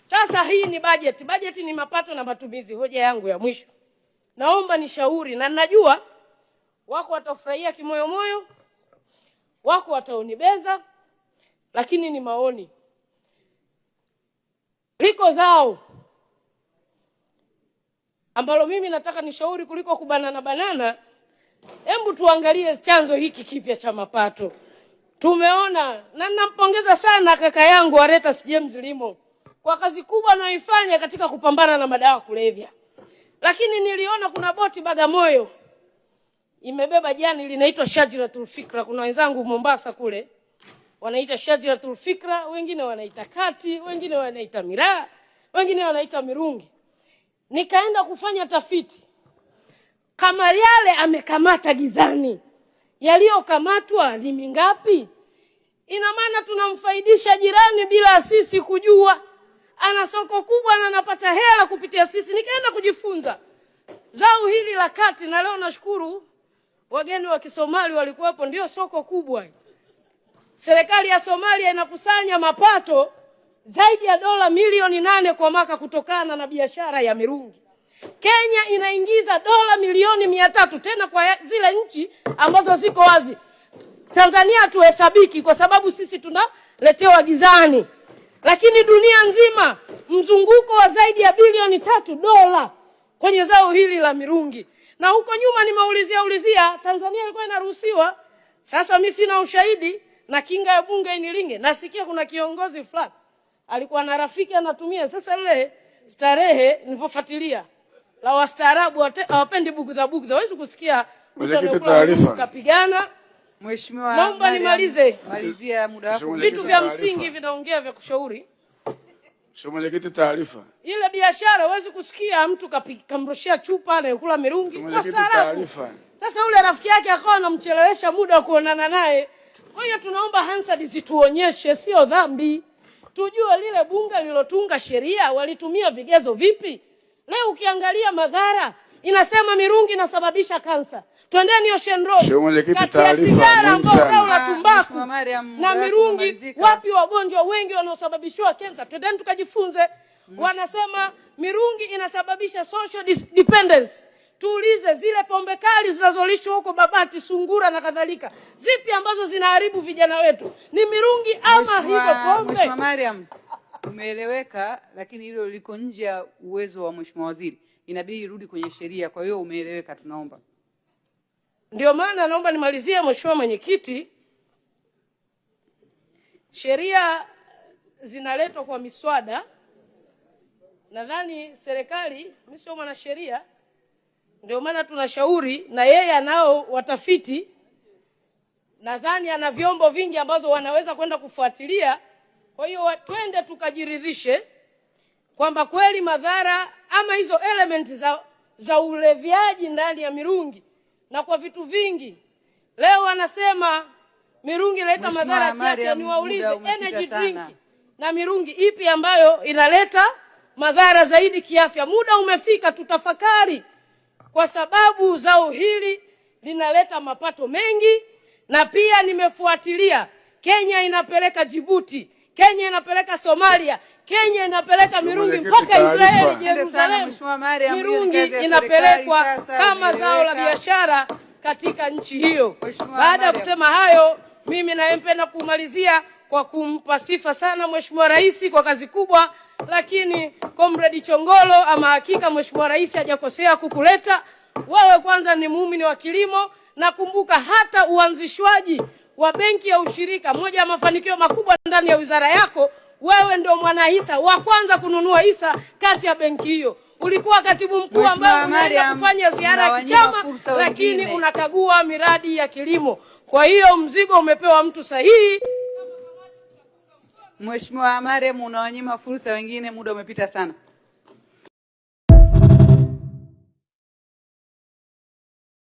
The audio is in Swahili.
Sasa hii ni budget. Budget ni mapato na matumizi. Hoja yangu ya mwisho, naomba nishauri, na ninajua wako watafurahia kimoyo moyo, wako wataonibeza, lakini ni maoni, liko zao ambalo mimi nataka nishauri kuliko kubanana banana. Hebu tuangalie chanzo hiki kipya cha mapato. Tumeona, na ninampongeza sana kaka yangu Aretas James Limo kwa kazi kubwa anayoifanya katika kupambana na madawa kulevya. Lakini niliona kuna boti Bagamoyo imebeba jani linaitwa Shajaratul Fikra. Kuna wenzangu Mombasa kule wanaita Shajaratul Fikra, wengine wanaita kati, wengine wanaita miraa, wengine wanaita mirungi. Nikaenda kufanya tafiti. Kama yale amekamata gizani, yaliyokamatwa ni mingapi? Ina maana tunamfaidisha jirani bila sisi kujua. Ana soko kubwa na anapata hela kupitia sisi. Nikaenda kujifunza zao hili la kati, na leo nashukuru wageni wa Kisomali walikuwepo, ndio soko kubwa. Serikali ya Somalia inakusanya mapato zaidi ya dola milioni 8 kwa mwaka kutokana na biashara ya mirungi. Kenya inaingiza dola milioni 300 tena kwa zile nchi ambazo ziko wazi. Tanzania hatuhesabiki kwa sababu sisi tunaletewa gizani. Lakini dunia nzima mzunguko wa zaidi ya bilioni 3 dola kwenye zao hili la mirungi. Na huko nyuma nimeulizia Tanzania ilikuwa inaruhusiwa. Sasa mimi sina ushahidi na kinga ya bunge inilinge. Nasikia kuna kiongozi fulani alikuwa na rafiki anatumia. Sasa ile starehe nilipofuatilia la wastaarabu hawapendi bugudha. Hawezi kusikia mtu kapigana. Mheshimiwa, naomba nimalize. Malizia muda wako. Vitu vya msingi vinaongea vya kushauri. Mwenyekiti, taarifa. Ile biashara huwezi kusikia mtu kamrushia chupa na kula mirungi kwa staarabu. Sasa ule rafiki yake akawa anamchelewesha muda wa kuonana naye. Kwa hiyo tunaomba Hansard zituonyeshe, sio dhambi. Tujue lile bunge lilotunga sheria walitumia vigezo vipi? Leo ukiangalia madhara inasema mirungi inasababisha kansa. Twendeni Ocean Road. Kati ya sigara ambazo la tumbaku na mirungi, wapi wagonjwa wengi wanaosababishwa kansa? Twendeni tukajifunze. Wanasema mirungi inasababisha social dependence. Tuulize zile pombe kali zinazolishwa huko Babati, Sungura na kadhalika, zipi ambazo zinaharibu vijana wetu? Ni mirungi ama hizo pombe? Mheshimiwa Mariam, umeeleweka, lakini hilo liko nje ya uwezo wa Mheshimiwa Waziri. Inabidi irudi kwenye sheria, kwa hiyo umeeleweka, tunaomba. Ndio maana naomba nimalizie, Mheshimiwa Mwenyekiti. Sheria zinaletwa kwa miswada. Nadhani serikali, mimi sio mwanasheria, ndio maana tunashauri, na yeye anao watafiti. Nadhani ana vyombo vingi ambazo wanaweza kwenda kufuatilia. Kwa hiyo twende tukajiridhishe kwamba kweli madhara ama hizo elements za uleviaji ndani ya mirungi na kwa vitu vingi. Leo wanasema mirungi inaleta madhara kiafya. Niwaulize, energy drink na mirungi ipi ambayo inaleta madhara zaidi kiafya? Muda umefika tutafakari, kwa sababu zao hili linaleta mapato mengi. Na pia nimefuatilia, Kenya inapeleka Djibouti, Kenya inapeleka Somalia, Kenya inapeleka mirungi mpaka Israeli, Jerusalem. Mirungi inapelekwa kama zao la biashara katika nchi hiyo. Baada ya kusema hayo, mimi naempenda kumalizia kwa kumpa sifa sana Mheshimiwa Rais kwa kazi kubwa. Lakini Comrade Chongolo, ama hakika Mheshimiwa Rais hajakosea kukuleta wewe. Kwanza ni muumini wa kilimo, na kumbuka hata uanzishwaji wa benki ya ushirika, moja ya mafanikio makubwa ndani ya wizara yako, wewe ndio mwanahisa wa kwanza kununua hisa kati ya benki hiyo. Ulikuwa katibu mkuu ambaye unaenda kufanya ziara ya kichama, lakini unakagua miradi ya kilimo. Kwa hiyo mzigo umepewa mtu sahihi. Mheshimiwa Mariam, unawanyima fursa wengine, muda umepita sana.